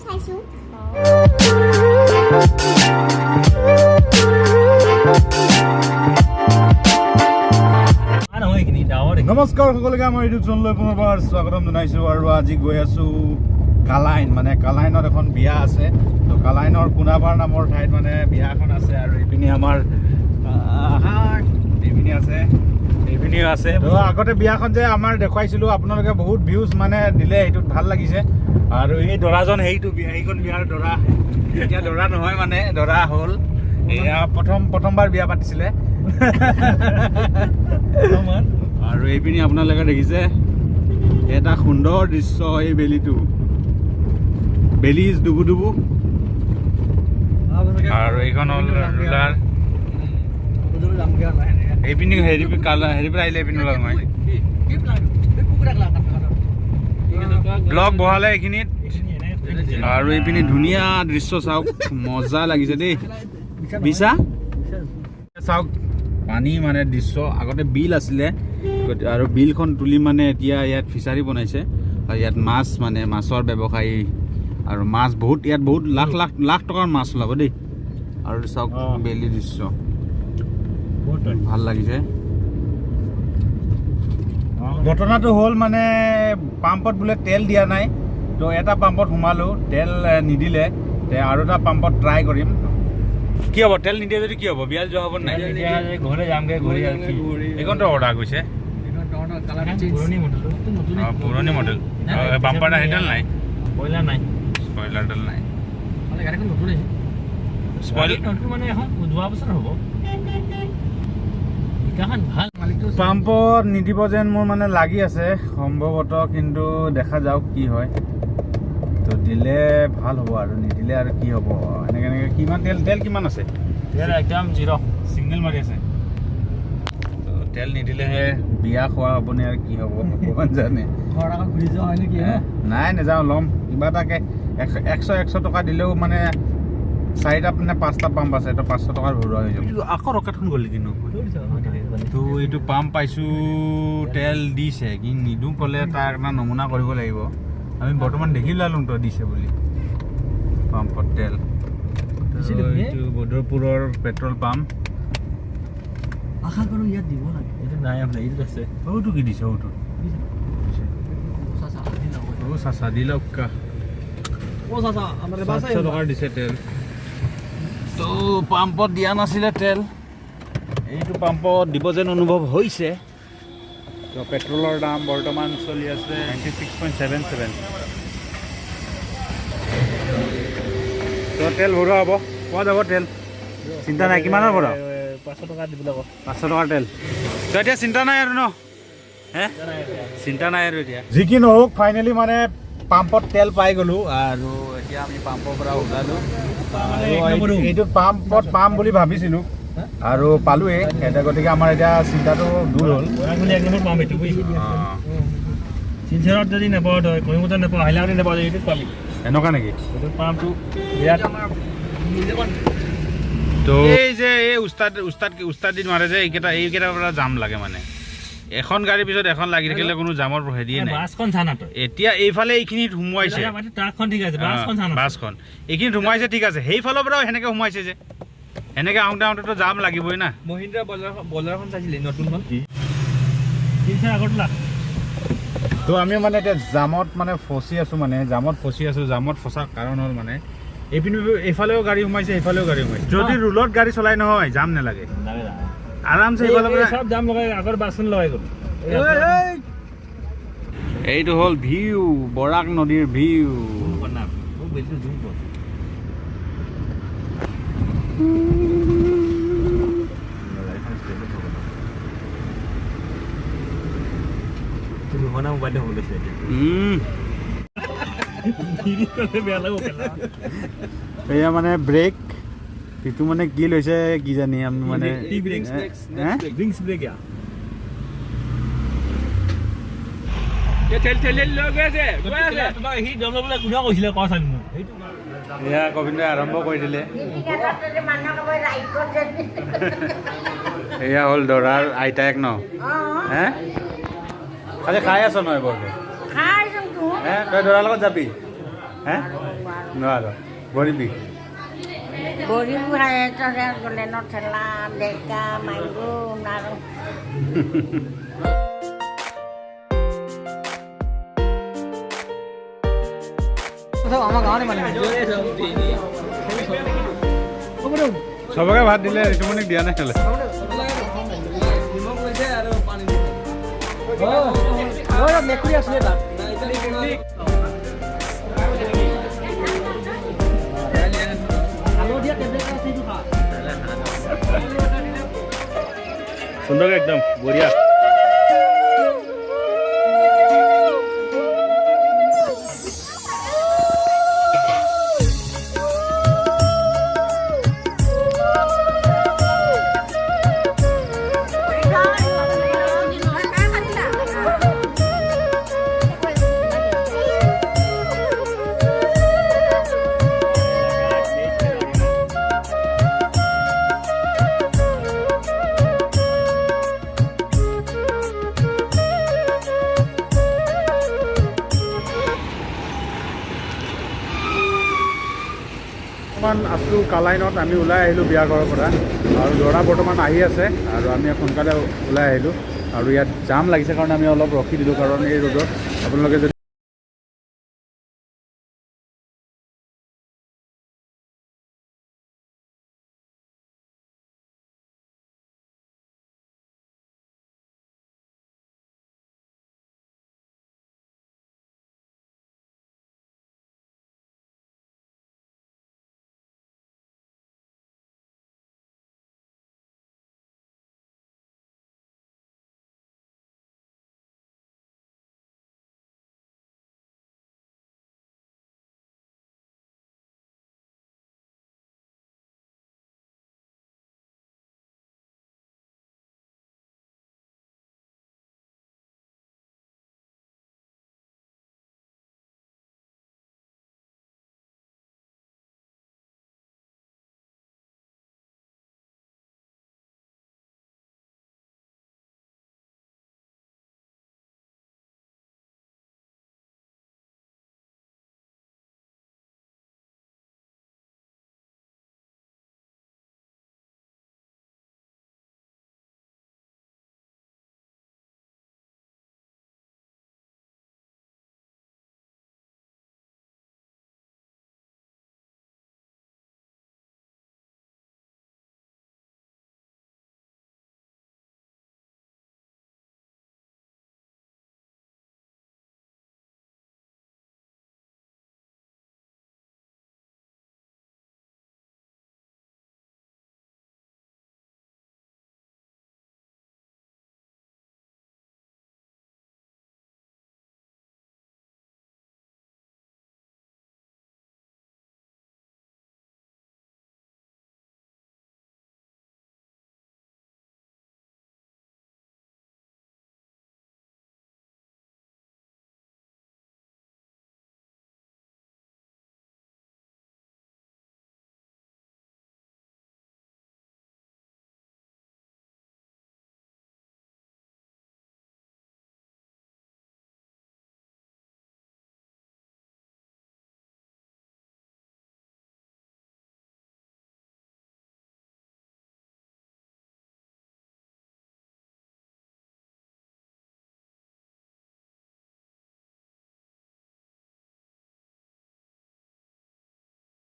চাইছো নমস্কাৰ সকলোকে আমাৰ ইউটিউব চেনেললৈ পুনৰবাৰ স্বাগতম জনাইছোঁ আৰু আজি গৈ আছোঁ কালাইন মানে কালাইনত এখন বিয়া আছে তো কালাইনৰ কোনাবাৰ নামৰ ঠাইত মানে বিয়া এখন আছে আৰু এইপিনে আমাৰ এইপিনিও আছে তো আগতে বিয়াখন যে আমাৰ দেখুৱাইছিলোঁ আপোনালোকে বহুত ভিউজ মানে দিলে সেইটোত ভাল লাগিছে আৰু এই দৰাজন সেইখন বিয়াৰ দৰা এতিয়া দৰা নহয় মানে দৰা হ'ল এয়া প্ৰথমবাৰ বিয়া পাতিছিলে আৰু এইপিনি আপোনালোকে দেখিছে এটা সুন্দৰ দৃশ্য এই বেলিটো বেলিজ ডুবু আৰু এইখন হ'ল ৰুলাৰ এইপিনি হেৰি পৰা আহিলে এইপিনি ওলাম মই ব্লগ বহালে এইখিনিত আৰু এইপিনি ধুনীয়া দৃশ্য চাওক মজা লাগিছে দেই বিছা চাওক পানী মানে দৃশ্য আগতে বিল আছিলে আৰু বিলখন তুলি মানে এতিয়া ইয়াত ফিচাৰী বনাইছে আৰু ইয়াত মাছ মানে মাছৰ ব্যৱসায়ী আৰু মাছ বহুত ইয়াত বহুত লাখ টকাৰ মাছ ওলাব দেই আৰু চাওক বেলি দৃশ্য ভাল লাগিছে ঘটনাটো হ'ল মানে পাম্পত বোলে তেল দিয়া নাই তো এটা পাম্পত সোমালোঁ তেল নিদিলে আৰু এটা পাম্পত ট্ৰাই কৰিম কি হ'ব তেল নিদিয়ে যদি কি হ'ব বিয়াল যোৱা হ'ব নাই ঘৰলৈ যামগৈ ঘূৰি এইখনতো অৰ্ডাৰ গৈছে পুৰণি মডেল বাম্পাৰ সেইডাল নাই স্পইলাৰডাল নাই পাম্পত নিদিব যেন মোৰ মানে লাগি আছে সম্ভৱতঃ কিন্তু দেখা যাওক কি হয় তো দিলে ভাল হ'ব আৰু নিদিলে আৰু কি হ'ব এনেকৈ কিমান তেল কিমান আছে একদম 0 চিগনেল মাৰি আছে তো তেল নিদিলেহে বিয়া খোৱা হ'বনে আৰু কি হ'ব ভগৱান জানে নাই নাযাওঁ ল'ম কিবা এটাকে 100 টকা দিলেও মানে 4টা মানে 5টা পাম্প আছে তো 500 টকাৰ ভৰোৱা হৈ যাব আকৌ ৰকেটখন গ'ল কিন্তু তো এইটো পাম্প পাইছোঁ তেল দিছে কি নিদিওঁ ক'লে তাৰ এটা নমুনা কৰিব লাগিব আমি বৰ্তমান দেখি লালোঁ তো দিছে বুলি পাম্পত তেল এইটো বদৰপুৰৰ পেট্ৰল পাম্প আশা কৰোঁ ইয়াত দিব লাগে এইটো নাই আপোনাৰ এইটো আছে সৌটো কি দিছে সৌটো চাচা দি লওক কা 700 টকাৰ দিছে তেল তো পাম্পত দিয়া নাছিলে তেল এইটো পাম্পত দিব যেন অনুভৱ হৈছে তো পেট্ৰলৰ দাম বৰ্তমান চলি আছে 96.77 তো তেল ভৰোৱা হ'ব পোৱা যাব তেল চিন্তা নাই কিমানৰ ভৰাও 500 টকা দিব লাগিব 500 টকাৰ তেল তো এতিয়া চিন্তা নাই আৰু ন চিন্তা নাই আৰু এতিয়া যি কি নহওক ফাইনেলি মানে পাম্পত তেল পাই গ'লোঁ আৰু এতিয়া আমি পাম্পৰ পৰা ওলালোঁ এইটো পাম্পত পাম বুলি ভাবিছিলোঁ আৰু পালোঁৱেই এতিয়া গতিকে আমাৰ এতিয়া চিন্তাটো দূৰ হ'ল শিলচৰত যদি নাপাওঁ তই কলিকতাত নাপাওঁ হাইলাকান্দি নাপাওঁ এইটোত পাবি এনেকুৱা নেকি এইটো পাম্পটো বিৰাট তো এই যে এই উস্তাদি নোৱাৰে যে এইকেইটাৰ পৰা জাম লাগে মানে এখন গাড়ীৰ পিছত এখন লাগি থাকিলে কোনো জামৰ হেৰিয়ে নাই এতিয়া এইফালে এইখিনিত সোমোৱাইছে বাছখন এইখিনিত সোমাইছে ঠিক আছে সেইফালৰ পৰাও সেনেকৈ সোমাইছে যে এনেকৈ আহোঁতে জাম লাগিবই না মহিন্দ্ৰা বলাৰখন চাইছিলে নতুনখন আগত তো আমি মানে এতিয়া জামত মানে ফচি আছোঁ জামত ফচাৰ কাৰণ হ'ল মানে এইফালেও গাড়ী সোমাইছে সেইফালেও গাড়ী সোমাইছে যদি ৰুলত গাড়ী চলাই নহয় জাম নালাগে আৰামছে সব জাম লগাই আগৰ বাছখন লগাই গ'ল এইটো হ'ল ভিউ বৰাক নদীৰ ভিউ এয়া মানে ব্ৰেক এইটো মানে কি লৈছে কি জানি আমি মানে গোবিন্দই আৰম্ভ কৰি দিলে এয়া হ'ল দৰাৰ আইতায়েক ন হে খালি খাই আছ নহয় বৰকে তই দৰাৰ লগত যাবি হে নোৱাৰ ভৰি বিষ Boribu hai cho gole no thela deka mango naro. আমাৰ গাঁৱতে মানে চবকে ভাত দিলে ঋতুমণিক দিয়া নাই খালে মেকুৰী আছিলে তাত সুন্দৰ একদম বঢ়িয়া আছোঁ কালাইনত আমি ওলাই আহিলোঁ বিয়া ঘৰৰ পৰা আৰু ল'ৰা বৰ্তমান আহি আছে আৰু আমি সোনকালে ওলাই আহিলোঁ আৰু ইয়াত জাম লাগিছে কাৰণে আমি অলপ ৰখি দিলোঁ কাৰণ এই ৰ'দত আপোনালোকে যদি